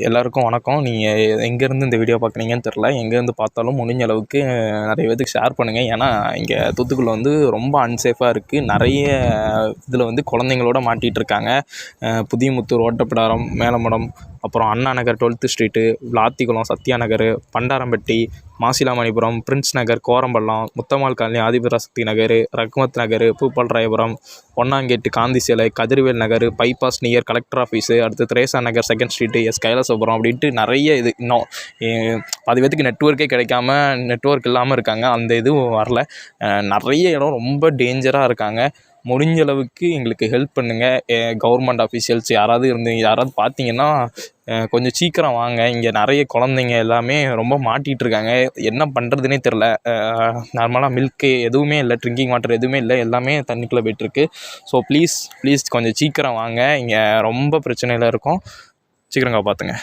எல்லாருக்கும் வணக்கம். நீங்கள் எங்கேருந்து இந்த வீடியோ பார்க்குறீங்கன்னு தெரில. எங்கேருந்து பார்த்தாலும் முடிஞ்ச அளவுக்கு நிறைய பேத்துக்கு ஷேர் பண்ணுங்கள். ஏன்னா இங்கே தூத்துக்குடியில் வந்து ரொம்ப அன்சேஃபாக இருக்குது. நிறைய இதில் வந்து குழந்தைங்களோட மாட்டிகிட்டு இருக்காங்க. புதியமுத்தூர், ஓட்டப்பிடாரம், மேலமடம், அப்புறம் Anna Nagar, 12th street, Vilathikulam, Sathya Nagar, Bandarampatti, Masilamanipuram, Prince நகர், கோரம்பள்ளம், முத்தம்மாள் காலனி, ஆதிபராசக்தி நகர், ரகுமத் நகர், பூப்பால்ராயபுரம், ஒன்னாங்கேட்டு, காந்தி சிலை, கதிர்வேல் நகர், பைபாஸ் நியர் கலெக்டர் ஆஃபீஸு, அடுத்து திரேசா நகர், 2nd ஸ்ட்ரீட்டு, கைலாசபுரம் அப்படின்ட்டு நிறைய இது. இன்னும் பாதி பேத்துக்கு நெட்வொர்க்கே கிடைக்காம நெட்வொர்க் இல்லாமல் இருக்காங்க. அந்த இதுவும் வரல. நிறைய இடம் ரொம்ப டேஞ்சராக இருக்காங்க. முடிஞ்ச அளவுக்கு எங்களுக்கு ஹெல்ப் பண்ணுங்கள். கவர்மெண்ட் ஆஃபீஷியல்ஸ் யாராவது பார்த்தீங்கன்னா கொஞ்சம் சீக்கிரம் வாங்க. இங்கே நிறைய குழந்தைங்க எல்லாமே ரொம்ப மாட்டிகிட்டு இருக்காங்க. என்ன பண்ணுறதுனே தெரில. நார்மலாக மில்க்கு எதுவுமே இல்லை, ட்ரிங்கிங் வாட்டர் எதுவுமே இல்லை, எல்லாமே தண்ணிக்குள்ளே போய்ட்டுருக்கு. ஸோ ப்ளீஸ் கொஞ்சம் சீக்கிரம் வாங்க. இங்கே ரொம்ப பிரச்சனையில் இருக்கும். சீக்கிரம் பார்த்துங்க.